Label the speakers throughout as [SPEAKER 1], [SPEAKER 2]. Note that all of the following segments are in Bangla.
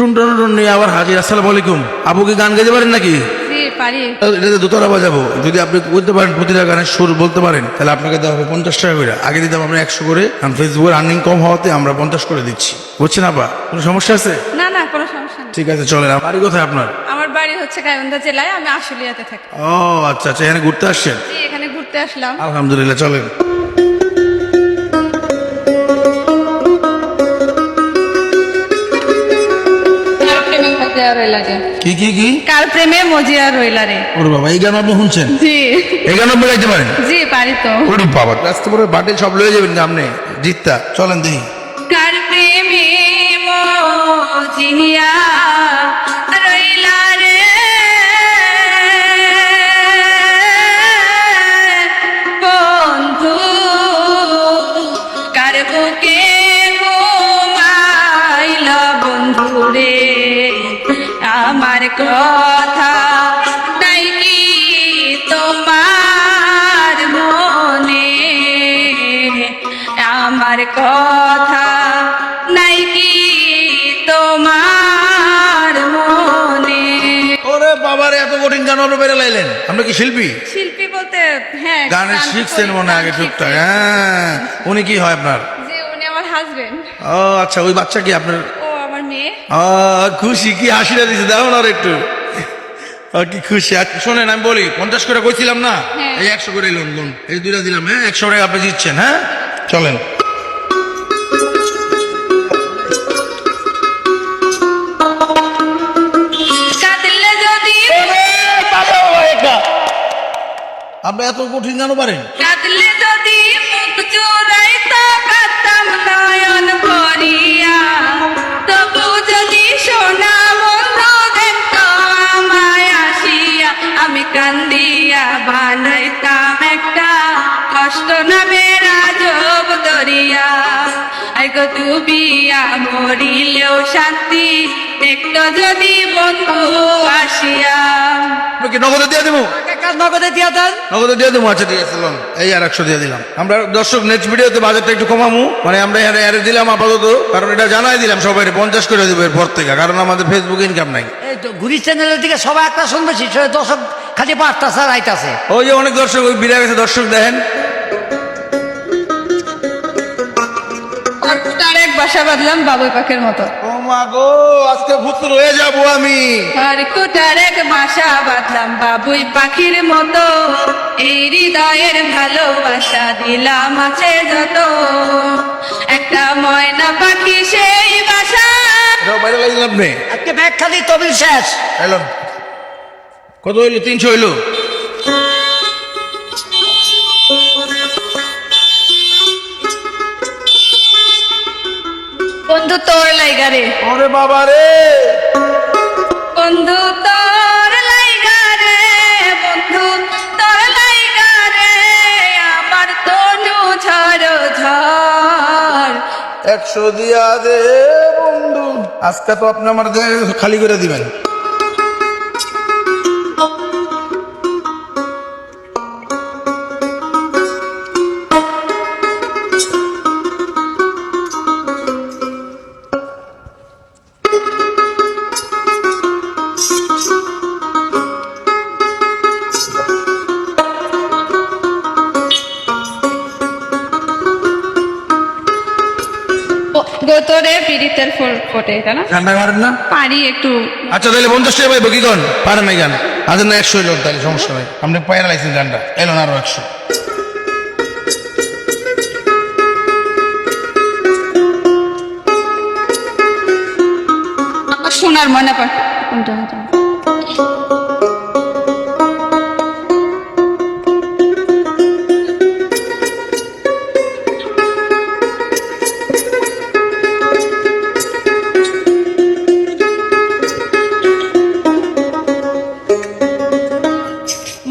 [SPEAKER 1] টুনটুন নিয়ে আবার হাজির। আসসালামু আলাইকুম। আপু কি গান গাইতে পারেন নাকি?
[SPEAKER 2] জি পারি।
[SPEAKER 1] এটাতে দোতলা বাজাবো। যদি আপনি বলতে পারেন, প্রতিটা গানের সুর বলতে পারেন, তাহলে আপনাকে দেওয়া হবে 50 টাকা করে। আগে দিতাম আমরা 100 করে, কারণ ফেসবুকের আর্নিং কম হওয়াতে আমরা 50 করে দিচ্ছি। বুঝছেন আপা? কোনো সমস্যা আছে?
[SPEAKER 2] না না কোনো সমস্যা নেই।
[SPEAKER 1] ঠিক আছে, চলেন। বাড়ি কোথায় আপনার?
[SPEAKER 2] আমার বাড়ি হচ্ছে গাইবান্ধা জেলায়, আমি আশুলিয়াতে থাকি।
[SPEAKER 1] ও আচ্ছা আচ্ছা, এখানে ঘুরতে আসছেন?
[SPEAKER 2] জি এখানে ঘুরতে আসলাম।
[SPEAKER 1] আলহামদুলিল্লাহ, চলেন।
[SPEAKER 2] কার প্রেমে মজিয়া রইলা রে,
[SPEAKER 1] কি কি কি?
[SPEAKER 2] কার প্রেমে মজিয়া রইলা রে।
[SPEAKER 1] ওরে বাবা, এই গান আপনি শুনছেন?
[SPEAKER 2] জি
[SPEAKER 1] এই গান আপনি গাইতে পারেন?
[SPEAKER 2] জি পারি তো।
[SPEAKER 1] ওরে বাবা, রাস্তা পরে বাটিল সব লয়ে যাবেন আপনি জিততা। চলেন দেখি।
[SPEAKER 2] কার প্রেমে মজিয়া রইলা রে, বন্ধু কার বুকে ঘুমাইলা বন্ধু রে, আমার কথা নাই কি তোমার মনে, আমার কথা নাই কি তোমার মনে।
[SPEAKER 1] ওরে বাবারে, এত কঠিন গান আপনি বেড়ে লাইলেন? আপনি কি শিল্পী?
[SPEAKER 2] শিল্পী বলতে হ্যাঁ
[SPEAKER 1] গানের
[SPEAKER 2] গান তো
[SPEAKER 1] শিখছেন
[SPEAKER 2] করি,
[SPEAKER 1] মনে হয়
[SPEAKER 2] গান
[SPEAKER 1] আগে
[SPEAKER 2] শিখছি।
[SPEAKER 1] টুকটাক? হ্যাঁ। উনি কি হয় আপনার?
[SPEAKER 2] যে উনি আমার হাজবেন্ড।
[SPEAKER 1] ও আচ্ছা, ওই বাচ্চা কি আপনার?
[SPEAKER 2] ও আমার মেয়ে।
[SPEAKER 1] খুশি? কি হাসিটা দিছে, দেখো না আর একটু। কি খুশি। আচ্ছা শোনেন, আমি বলি 50 করে কইছিলাম না,
[SPEAKER 2] হ্যাঁ।
[SPEAKER 1] এই 100 করে লোন লোন, এই দুইটা দিলাম। হ্যাঁ, 100 টাকা আপনি দিচ্ছেন। হ্যাঁ চলেন।
[SPEAKER 2] কাঁদলে যদি
[SPEAKER 1] আপনি এত কঠিন গানও পারেন?
[SPEAKER 2] কাঁদলে যদি মুখ চুরাইতো কাঁদতাম নয়ন ভরিয়া, তবু যদি সোনা বন্ধু দেখতো আমায় আসিয়া, আমি কান্দিয়া বানাইতাম একটা কষ্ট নামে রাজব দরিয়া। আইগো ডুবিয়া মরিলেও শান্তি দেখতো যদি বন্ধু আসিয়া।
[SPEAKER 1] আপনি কি নগদে দিয়ে দেবো?
[SPEAKER 2] নগদে দিয়া দেন।
[SPEAKER 1] নগদে দিয়ে দেবো। আচ্ছা ঠিক আছে, লোন এই আর 100 দিয়ে দিলাম। আমরা দর্শক নেক্সট ভিডিওতে বাজারটা একটু কমামু, মানে আমরা এরে দিলাম আপাতত, কারণ এটা জানাই দিলাম সবাই 50 করে দেবো এরপর থেকে, কারণ আমাদের ফেসবুক ইনকাম নাই।
[SPEAKER 3] এই তো ঘুরি চ্যানেলের দিকে সবাই একটা শুনবে, দর্শক খালি বার্তাছে রাইতাছে।
[SPEAKER 1] ওই যে অনেক দর্শক, ওই বিরাট গেছে দর্শক, দেখেন।
[SPEAKER 2] তার এক বাসা বাঁধলাম বাবুই পাখির মতো।
[SPEAKER 1] ও মা গো, আজকে ভূত রয়ে যাবো আমি।
[SPEAKER 2] আর কুটার এক বাসা বাঁধলাম বাবুই পাখির মতো, এই হৃদয়ের ভালোবাসা দিলাম আছে যত, একটা ময়না পাখি সেই বাসা।
[SPEAKER 1] এটাও বাইরে লাগলেন আপনি?
[SPEAKER 3] আজকে ব্যাগ খালি তবিল শেষ।
[SPEAKER 1] এলন কত হইলো? 300 হইলো।
[SPEAKER 2] বন্ধু তোর লাইগা রে,
[SPEAKER 1] ওরে বাবা রে,
[SPEAKER 2] বন্ধু তোর লাইগা রে, বন্ধু তোর লাইগা রে, আমার তনু ঝড় ঝড়।
[SPEAKER 1] 100 দিয়া দে বন্ধু। আজকে তো আপনি আমার দেহ খালি করে দিবেন।
[SPEAKER 2] গোতরে পীড়িতের ফুল ফোটে, এটা না?
[SPEAKER 1] গানটা পারেন না?
[SPEAKER 2] পারি একটু।
[SPEAKER 1] আচ্ছা তাহলে 50 টাকা পাইবো কি কন? পারেন নাই গান? আজ না 100 হইলো, তাহলে সমস্যা নাই। আপনি পায়রা লাইছেন গানটা, এলো না আরো 100।
[SPEAKER 2] সোনার মনে পড়ে কোনটা?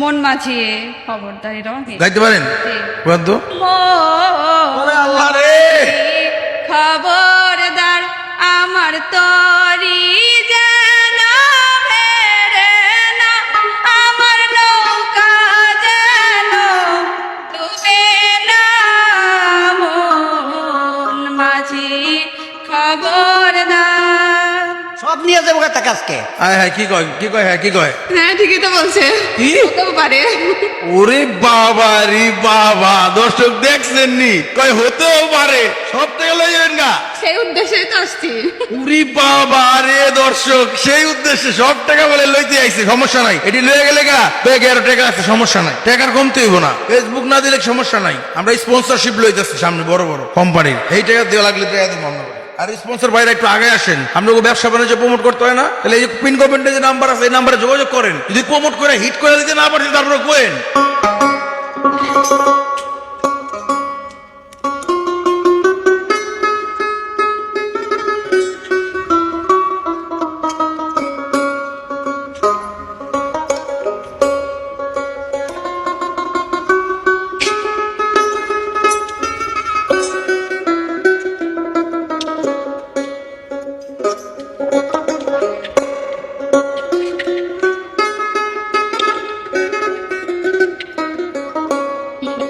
[SPEAKER 2] মন মাঝিয়ে খবরদারি রঙে
[SPEAKER 1] গাইতে পারেন? বলেন তো। ওরে আল্লাহ রে,
[SPEAKER 2] খবরদার আমার তরি যেন ভেড়ে না, আমার নৌকা যেন ডুবে না, মন মাঝি খবরদার।
[SPEAKER 3] সব নিয়ে যাবো টাকা আজকে।
[SPEAKER 1] আয় হ্যাঁ কি কয় কি কয় হ্যাঁ কি কয়
[SPEAKER 2] হ্যাঁ ঠিকই তো বলছে
[SPEAKER 1] কি?
[SPEAKER 2] হতেও পারে।
[SPEAKER 1] ওরে বাবা রে বাবা, দর্শক দেখছেন নি কয় হতেও পারে, সব টাকা লয়ে যাবেন গা।
[SPEAKER 2] সেই উদ্দেশ্যেই তো আসছি।
[SPEAKER 1] উরি বাবা রে দর্শক, সেই উদ্দেশ্যে সব টাকা বলে লইতে আইছে, সমস্যা নাই, এটি লয়ে গেলে গা ব্যাগে আরো টাকা আছে, সমস্যা নাই, টাকার কমতে হইব না, ফেসবুক না দিলে সমস্যা নাই, আমরা স্পন্সরশিপ লইতেছি সামনে বড় বড় কোম্পানির, এই টাকা দেওয়া লাগলে টাকা দিব আমরা। আর স্পন্সর ভাইরা একটু আগে আসেন, আমরা ব্যবসা বাণিজ্য প্রমোট করতে হয় না, তাহলে এই যে পিন কমেন্টে যে নাম্বার আছে এই নাম্বারে যোগাযোগ করেন, যদি প্রমোট করে হিট করে দিতে না পারেন তারপরে কোয়েন।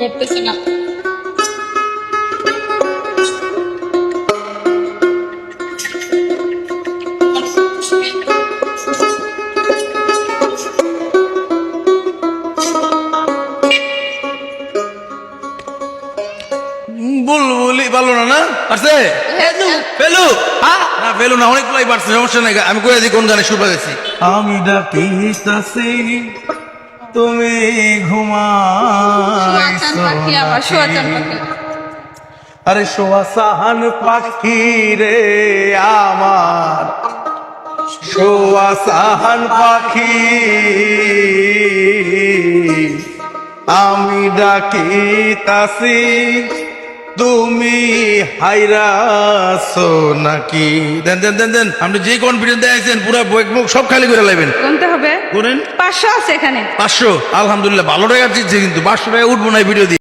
[SPEAKER 2] করতেছে না।
[SPEAKER 1] বুলবুলি ভালো না না পারছে ফেলু না ফেলু না অনেকগুলাই পারছে, সমস্যা নাই, আমি কয়ে দিই কোন গানে সুর বাজাইছি। আমি ডাকিতাছি তুমি
[SPEAKER 2] সোয়াচান পাখি আবার সোয়াচান পাখি।
[SPEAKER 1] আরে সোয়াসাহান পাখি রে আমার, সোয়াসাহান পাখি আমি ডাকিতাছি তুমি হাইরাছো নাকি। দেন দেন দেন দেন, আপনি যে কনফিডেন্স দেখাইছেন পুরো মুখ সব খালি করে লাইবেন।
[SPEAKER 2] গুনতে হবে,
[SPEAKER 1] করেন
[SPEAKER 2] 500 আছে এখানে।
[SPEAKER 1] 500, আলহামদুলিল্লাহ ভালো টাকা জিতছে, কিন্তু 500 টাকা উঠবো না ভিডিও দিয়ে।